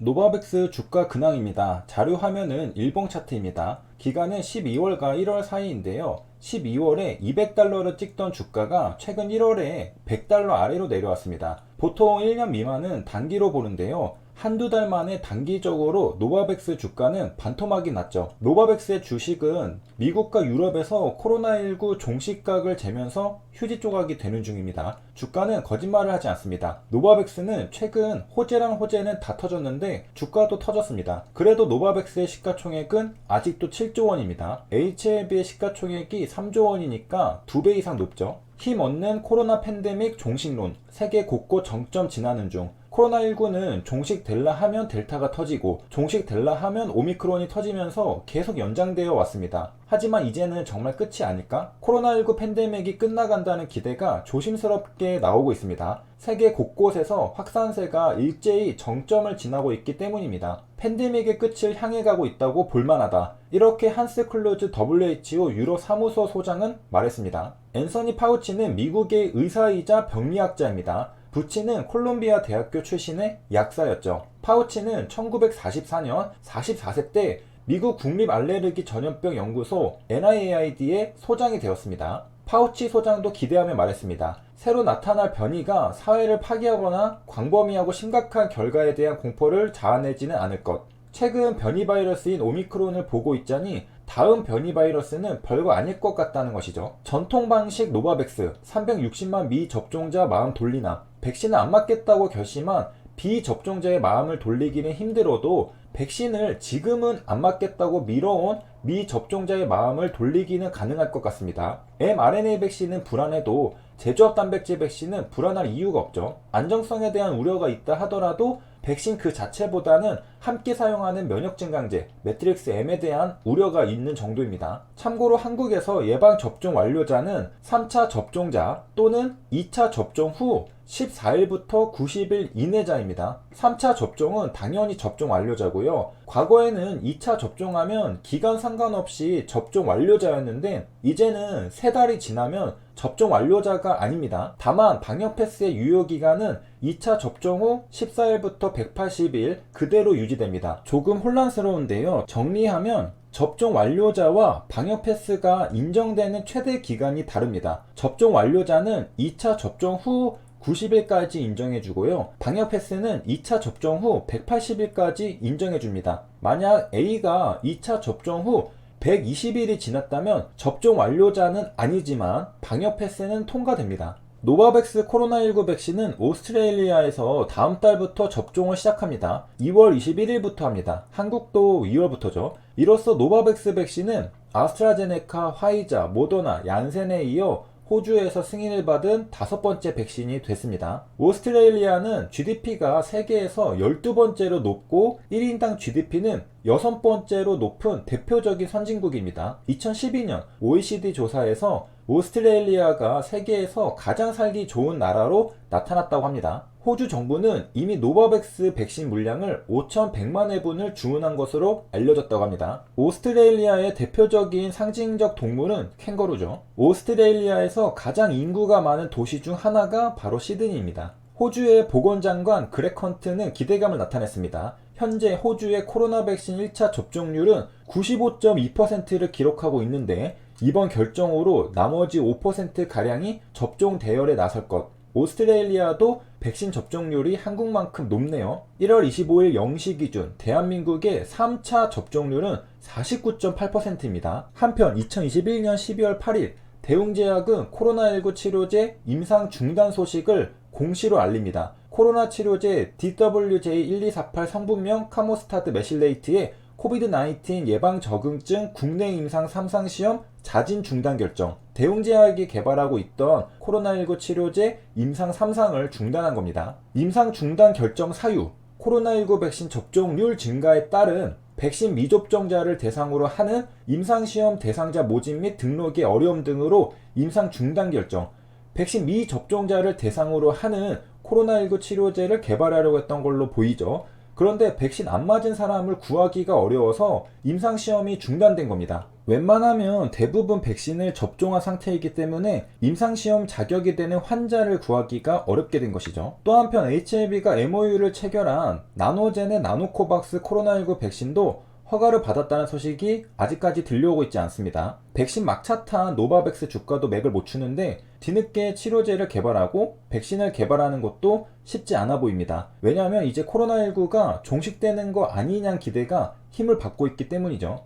노바백스 주가 근황입니다. 자료 화면은 일봉 차트입니다. 기간은 12월과 1월 사이인데요. 12월에 200달러를 찍던 주가가 최근 1월에 100달러 아래로 내려왔습니다. 보통 1년 미만은 단기로 보는데요. 한두 달 만에 단기적으로 노바백스 주가는 반토막이 났죠. 노바백스의 주식은 미국과 유럽에서 코로나19 종식각을 재면서 휴지 조각이 되는 중입니다. 주가는 거짓말을 하지 않습니다. 노바백스는 최근 호재랑 호재는 다 터졌는데 주가도 터졌습니다. 그래도 노바백스의 시가총액은 아직도 7조 원입니다. HLB의 시가총액이 3조 원이니까 2배 이상 높죠. 힘 얻는 코로나 팬데믹 종식론, 세계 곳곳 정점 지나는 중. 코로나19는 종식될라 하면 델타가 터지고 종식될라 하면 오미크론이 터지면서 계속 연장되어 왔습니다. 하지만 이제는 정말 끝이 아닐까? 코로나19 팬데믹이 끝나간다는 기대가 조심스럽게 나오고 있습니다. 세계 곳곳에서 확산세가 일제히 정점을 지나고 있기 때문입니다. 팬데믹의 끝을 향해 가고 있다고 볼만하다. 이렇게 한스 클루즈 WHO 유럽 사무소 소장은 말했습니다. 앤서니 파우치는 미국의 의사이자 병리학자입니다. 부치는 콜롬비아 대학교 출신의 약사였죠. 파우치는 1944년 44세 때 미국 국립알레르기 전염병 연구소 NIAID의 소장이 되었습니다. 파우치 소장도 기대하며 말했습니다. 새로 나타날 변이가 사회를 파괴하거나 광범위하고 심각한 결과에 대한 공포를 자아내지는 않을 것. 최근 변이 바이러스인 오미크론을 보고 있자니 다음 변이 바이러스는 별거 아닐 것 같다는 것이죠. 전통 방식 노바백스 360만 미접종자 마음 돌리나. 백신을 안 맞겠다고 결심한 비접종자의 마음을 돌리기는 힘들어도 백신을 지금은 안 맞겠다고 미뤄온 미접종자의 마음을 돌리기는 가능할 것 같습니다. mRNA 백신은 불안해도 제조업 단백질 백신은 불안할 이유가 없죠. 안정성에 대한 우려가 있다 하더라도 백신 그 자체보다는 함께 사용하는 면역증강제 매트릭스 M에 대한 우려가 있는 정도입니다. 참고로 한국에서 예방접종 완료자는 3차 접종자 또는 2차 접종 후 14일부터 90일 이내자입니다. 3차 접종은 당연히 접종 완료자고요. 과거에는 2차 접종하면 기간 상관없이 접종 완료자였는데 이제는 3달이 지나면 접종 완료자가 아닙니다. 다만 방역 패스의 유효기간은 2차 접종 후 14일부터 180일 그대로 유지됩니다. 조금 혼란스러운데요. 정리하면 접종 완료자와 방역 패스가 인정되는 최대 기간이 다릅니다. 접종 완료자는 2차 접종 후 90일까지 인정해주고요. 방역 패스는 2차 접종 후 180일까지 인정해줍니다. 만약 A가 2차 접종 후 120일이 지났다면 접종 완료자는 아니지만 방역 패스는 통과됩니다. 노바백스 코로나19 백신은 오스트레일리아에서 다음 달부터 접종을 시작합니다. 2월 21일부터 합니다. 한국도 2월부터죠. 이로써 노바백스 백신은 아스트라제네카, 화이자, 모더나, 얀센에 이어 호주에서 승인을 받은 5번째 백신이 됐습니다. 오스트레일리아는 GDP가 세계에서 12번째로 높고 1인당 GDP는 6번째로 높은 대표적인 선진국입니다. 2012년 OECD 조사에서 오스트레일리아가 세계에서 가장 살기 좋은 나라로 나타났다고 합니다. 호주 정부는 이미 노바백스 백신 물량을 5,100만 회분을 주문한 것으로 알려졌다고 합니다. 오스트레일리아의 대표적인 상징적 동물은 캥거루죠. 오스트레일리아에서 가장 인구가 많은 도시 중 하나가 바로 시드니입니다. 호주의 보건장관 그렉 헌트는 기대감을 나타냈습니다. 현재 호주의 코로나 백신 1차 접종률은 95.2%를 기록하고 있는데 이번 결정으로 나머지 5%가량이 접종 대열에 나설 것. 오스트레일리아도 백신 접종률이 한국만큼 높네요. 1월 25일 0시 기준 대한민국의 3차 접종률은 49.8%입니다. 한편 2021년 12월 8일 대웅제약은 코로나19 치료제 임상 중단 소식을 공시로 알립니다. 코로나 치료제 DWJ1248 성분명 카모스타드 메실레이트의 코비드-19 예방 적응증 국내 임상 3상 시험 자진 중단 결정. 대웅제약이 개발하고 있던 코로나19 치료제 임상 3상을 중단한 겁니다. 임상 중단 결정 사유, 코로나19 백신 접종률 증가에 따른 백신 미접종자를 대상으로 하는 임상시험 대상자 모집 및 등록의 어려움 등으로 임상 중단 결정, 백신 미접종자를 대상으로 하는 코로나19 치료제를 개발하려고 했던 걸로 보이죠. 그런데 백신 안 맞은 사람을 구하기가 어려워서 임상시험이 중단된 겁니다. 웬만하면 대부분 백신을 접종한 상태이기 때문에 임상시험 자격이 되는 환자를 구하기가 어렵게 된 것이죠. 또 한편 HLB가 MOU를 체결한 나노젠의 나노코박스 코로나19 백신도 허가를 받았다는 소식이 아직까지 들려오고 있지 않습니다. 백신 막차 탄 노바백스 주가도 맥을 못 추는데 뒤늦게 치료제를 개발하고 백신을 개발하는 것도 쉽지 않아 보입니다. 왜냐하면 이제 코로나19가 종식되는 거 아니냐는 기대가 힘을 받고 있기 때문이죠.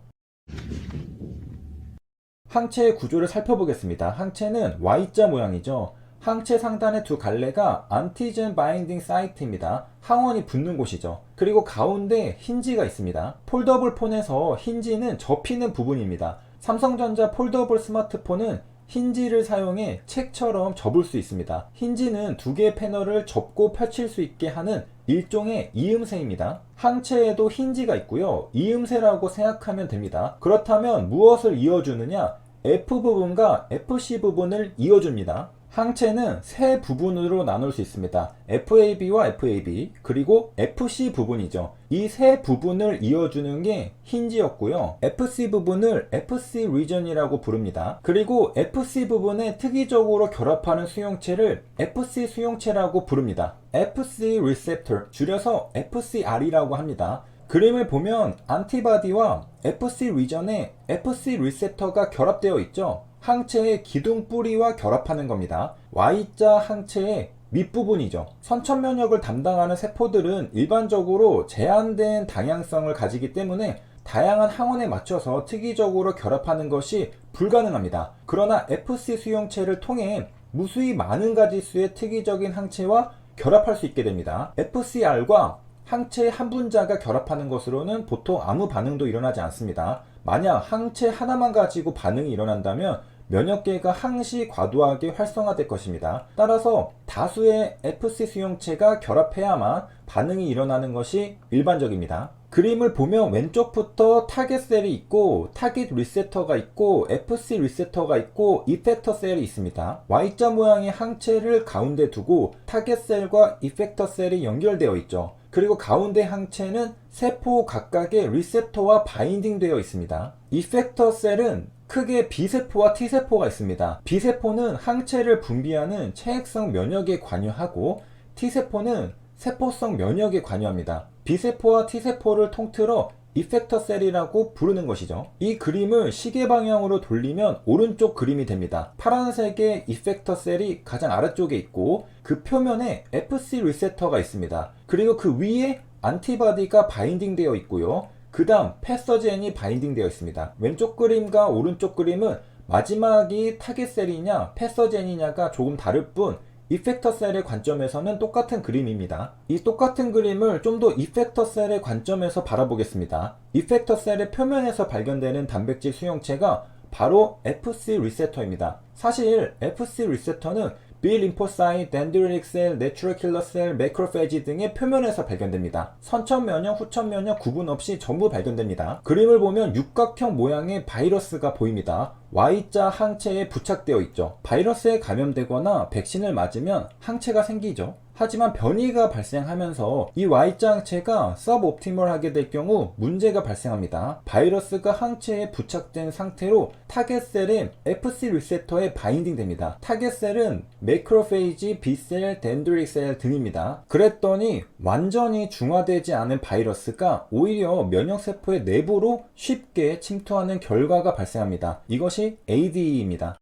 항체의 구조를 살펴보겠습니다. 항체는 Y자 모양이죠. 항체 상단의 두 갈래가 안티젠 바인딩 사이트입니다. 항원이 붙는 곳이죠. 그리고 가운데 힌지가 있습니다. 폴더블 폰에서 힌지는 접히는 부분입니다. 삼성전자 폴더블 스마트폰은 힌지를 사용해 책처럼 접을 수 있습니다. 힌지는 두 개의 패널을 접고 펼칠 수 있게 하는 일종의 이음새입니다. 항체에도 힌지가 있고요. 이음새라고 생각하면 됩니다. 그렇다면 무엇을 이어주느냐? F 부분과 FC 부분을 이어줍니다. 항체는 세 부분으로 나눌 수 있습니다. FAB와 FAB 그리고 FC 부분이죠. 이 세 부분을 이어주는 게 힌지였고요. FC 부분을 FC 리전이라고 부릅니다. 그리고 FC 부분에 특이적으로 결합하는 수용체를 FC 수용체라고 부릅니다. FC 리셉터 줄여서 FCR이라고 합니다. 그림을 보면 안티바디와 FC 리전에 FC 리셉터가 결합되어 있죠. 항체의 기둥 뿌리와 결합하는 겁니다. Y자 항체의 밑부분이죠. 선천 면역을 담당하는 세포들은 일반적으로 제한된 다양성을 가지기 때문에 다양한 항원에 맞춰서 특이적으로 결합하는 것이 불가능합니다. 그러나 FC 수용체를 통해 무수히 많은 가지수의 특이적인 항체와 결합할 수 있게 됩니다. FCR과 항체의 한 분자가 결합하는 것으로는 보통 아무 반응도 일어나지 않습니다. 만약 항체 하나만 가지고 반응이 일어난다면 면역계가 항시 과도하게 활성화될 것입니다. 따라서 다수의 FC 수용체가 결합해야만 반응이 일어나는 것이 일반적입니다. 그림을 보면 왼쪽부터 타겟셀이 있고 타겟 리셉터가 있고 FC 리셉터가 있고 이펙터 셀이 있습니다. Y자 모양의 항체를 가운데 두고 타겟셀과 이펙터 셀이 연결되어 있죠. 그리고 가운데 항체는 세포 각각의 리셉터와 바인딩 되어 있습니다. 이펙터 셀은 크게 B세포와 T세포가 있습니다. B세포는 항체를 분비하는 체액성 면역에 관여하고 T세포는 세포성 면역에 관여합니다. B세포와 T세포를 통틀어 이펙터 셀이라고 부르는 것이죠. 이 그림을 시계 방향으로 돌리면 오른쪽 그림이 됩니다. 파란색의 이펙터 셀이 가장 아래쪽에 있고 그 표면에 FC 리셉터가 있습니다. 그리고 그 위에 안티바디가 바인딩 되어 있고요. 그 다음 패서젠이 바인딩 되어 있습니다. 왼쪽 그림과 오른쪽 그림은 마지막이 타겟셀이냐 패서젠이냐가 조금 다를 뿐 이펙터 셀의 관점에서는 똑같은 그림입니다. 이 똑같은 그림을 좀 더 이펙터 셀의 관점에서 바라보겠습니다. 이펙터 셀의 표면에서 발견되는 단백질 수용체가 바로 FC 리셉터입니다. 사실 FC 리셉터는 B 림포사이트, 덴드리틱 셀, 내추럴 킬러 셀, 매크로페지 등의 표면에서 발견됩니다. 선천 면역, 후천 면역 구분 없이 전부 발견됩니다. 그림을 보면 육각형 모양의 바이러스가 보입니다. Y자 항체에 부착되어 있죠. 바이러스에 감염되거나 백신을 맞으면 항체가 생기죠. 하지만 변이가 발생하면서 이 Y자 항체가 서브옵티멀하게 될 경우 문제가 발생합니다. 바이러스가 항체에 부착된 상태로 타겟셀의 FC 리셉터에 바인딩 됩니다. 타겟셀은 매크로페이지, B셀, 덴드리틱 셀 등입니다. 그랬더니 완전히 중화되지 않은 바이러스가 오히려 면역세포의 내부로 쉽게 침투하는 결과가 발생합니다. 이것이 ADE입니다.